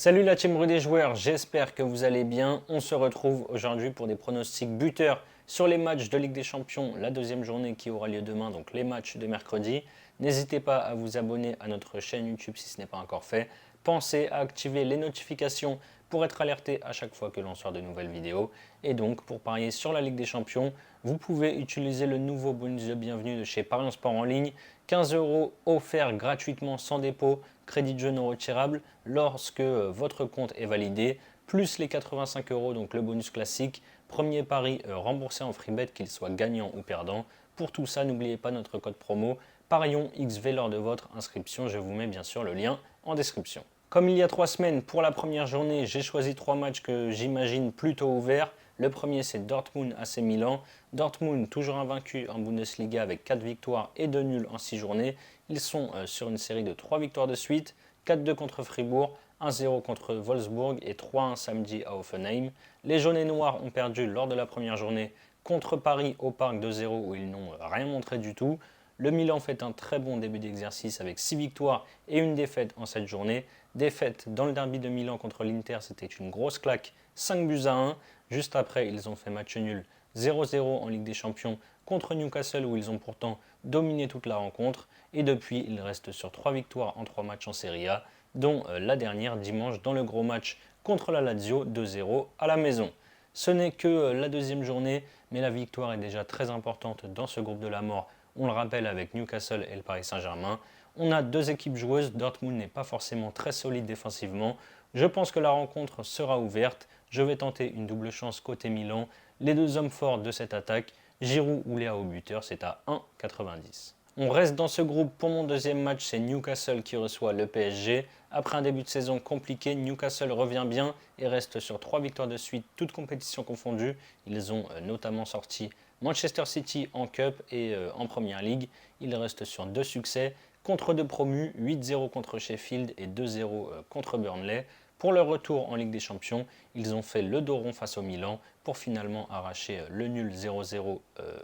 Salut la team rue des joueurs, j'espère que vous allez bien. On se retrouve aujourd'hui pour des pronostics buteurs sur les matchs de Ligue des Champions, la deuxième journée qui aura lieu demain, donc les matchs de mercredi. N'hésitez pas à vous abonner à notre chaîne YouTube si ce n'est pas encore fait. Pensez à activer les notifications pour être alerté à chaque fois que l'on sort de nouvelles vidéos. Et donc, pour parier sur la Ligue des Champions, vous pouvez utiliser le nouveau bonus de bienvenue de chez Paris en Sport en ligne. 15 € offerts gratuitement sans dépôt, crédit de jeu non retirable lorsque votre compte est validé, plus les 85 €, donc le bonus classique. Premier pari remboursé en freebet, qu'il soit gagnant ou perdant. Pour tout ça, n'oubliez pas notre code promo Parions XV lors de votre inscription. Je vous mets bien sûr le lien en description. Comme il y a 3 semaines, pour la première journée, j'ai choisi 3 matchs que j'imagine plutôt ouverts. Le premier, c'est Dortmund AC Milan. Dortmund, toujours invaincu en Bundesliga avec 4 victoires et 2 nuls en 6 journées. Ils sont sur une série de 3 victoires de suite, 4-2 contre Fribourg, 1-0 contre Wolfsburg et 3-1 samedi à Hoffenheim. Les jaunes et noirs ont perdu lors de la première journée contre Paris au Parc 2-0 où ils n'ont rien montré du tout. Le Milan fait un très bon début d'exercice avec 6 victoires et une défaite en cette journée. Défaite dans le derby de Milan contre l'Inter, c'était une grosse claque, 5-1. Juste après, ils ont fait match nul 0-0 en Ligue des Champions contre Newcastle où ils ont pourtant dominé toute la rencontre. Et depuis, ils restent sur 3 victoires en 3 matchs en Serie A, dont la dernière dimanche dans le gros match contre la Lazio 2-0 à la maison. Ce n'est que la deuxième journée, mais la victoire est déjà très importante dans ce groupe de la mort. On le rappelle avec Newcastle et le Paris Saint-Germain. On a deux équipes joueuses, Dortmund n'est pas forcément très solide défensivement. Je pense que la rencontre sera ouverte. Je vais tenter une double chance côté Milan. Les deux hommes forts de cette attaque, Giroud ou Léa au buteur, c'est à 1,90. On reste dans ce groupe. Pour mon deuxième match, c'est Newcastle qui reçoit le PSG. Après un début de saison compliqué, Newcastle revient bien et reste sur 3 victoires de suite, toutes compétitions confondues. Ils ont notamment sorti Manchester City en Cup et en Première Ligue. Ils restent sur 2 succès contre 2 promus, 8-0 contre Sheffield et 2-0 contre Burnley. Pour leur retour en Ligue des Champions, ils ont fait le dos rond face au Milan pour finalement arracher le nul 0-0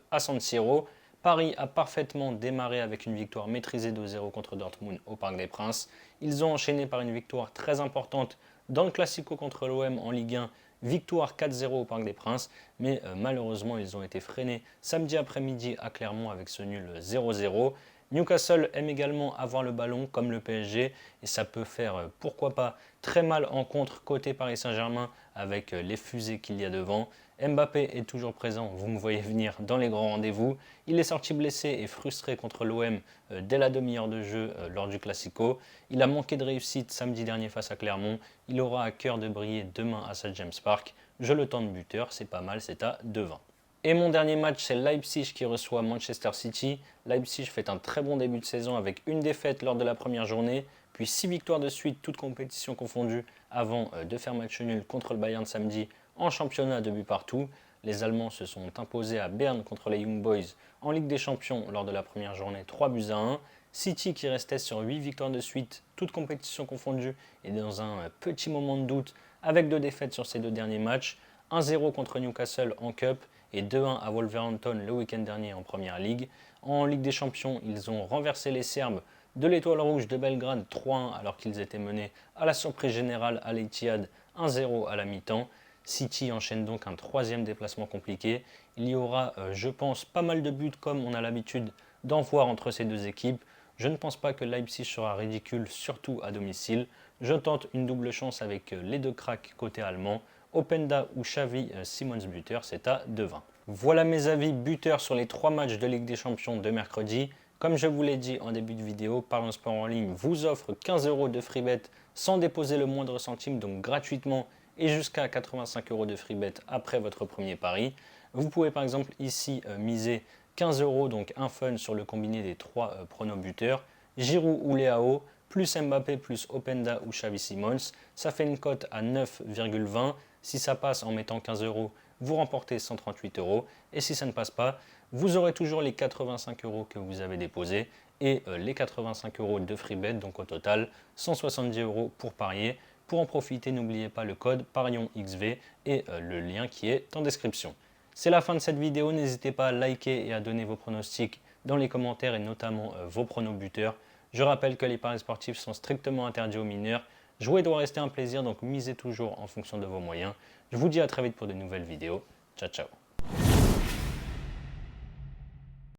à San Siro. Paris a parfaitement démarré avec une victoire maîtrisée 2-0 contre Dortmund au Parc des Princes. Ils ont enchaîné par une victoire très importante dans le Classico contre l'OM en Ligue 1, victoire 4-0 au Parc des Princes, mais malheureusement ils ont été freinés samedi après-midi à Clermont avec ce nul 0-0. Newcastle aime également avoir le ballon comme le PSG et ça peut faire pourquoi pas très mal en contre côté Paris Saint-Germain avec les fusées qu'il y a devant. Mbappé est toujours présent, vous me voyez venir dans les grands rendez-vous. Il est sorti blessé et frustré contre l'OM dès la demi-heure de jeu lors du Classico. Il a manqué de réussite samedi dernier face à Clermont. Il aura à cœur de briller demain à St James Park. Je le tente buteur, c'est pas mal, c'est à 2,20. Et mon dernier match, c'est Leipzig qui reçoit Manchester City. Leipzig fait un très bon début de saison avec une défaite lors de la première journée, puis 6 victoires de suite, toutes compétitions confondues, avant de faire match nul contre le Bayern samedi en championnat de but partout. Les Allemands se sont imposés à Berne contre les Young Boys en Ligue des Champions lors de la première journée 3-1. City qui restait sur 8 victoires de suite, toutes compétitions confondues, et dans un petit moment de doute avec 2 défaites sur ces 2 derniers matchs. 1-0 contre Newcastle en Cup et 2-1 à Wolverhampton le week-end dernier en Première Ligue. En Ligue des Champions, ils ont renversé les Serbes de l'Étoile Rouge de Belgrade 3-1 alors qu'ils étaient menés à la surprise générale à l'Etihad 1-0 à la mi-temps. City enchaîne donc un troisième déplacement compliqué. Il y aura, je pense, pas mal de buts comme on a l'habitude d'en voir entre ces deux équipes. Je ne pense pas que Leipzig sera ridicule, surtout à domicile. Je tente une double chance avec les deux cracks côté allemand. Openda ou Xavi Simons buteur, c'est à 2,20. Voilà mes avis buteurs sur les 3 matchs de Ligue des Champions de mercredi. Comme je vous l'ai dit en début de vidéo, Parions Sport en ligne vous offre 15 € de freebet sans déposer le moindre centime, donc gratuitement, et jusqu'à 85 € de freebet après votre premier pari. Vous pouvez par exemple ici miser 15 €, donc un fun sur le combiné des 3 pronos buteurs, Giroud ou Léao, plus Mbappé, plus Openda ou Xavi Simons. Ça fait une cote à 9,20. Si ça passe en mettant 15 €, vous remportez 138 €. Et si ça ne passe pas, vous aurez toujours les 85 € que vous avez déposés et les 85 € de free bet, donc au total 170 € pour parier. Pour en profiter, n'oubliez pas le code ParionsXV et le lien qui est en description. C'est la fin de cette vidéo, n'hésitez pas à liker et à donner vos pronostics dans les commentaires et notamment vos pronos buteurs. Je rappelle que les paris sportifs sont strictement interdits aux mineurs. Jouer doit rester un plaisir, donc misez toujours en fonction de vos moyens. Je vous dis à très vite pour de nouvelles vidéos. Ciao, ciao.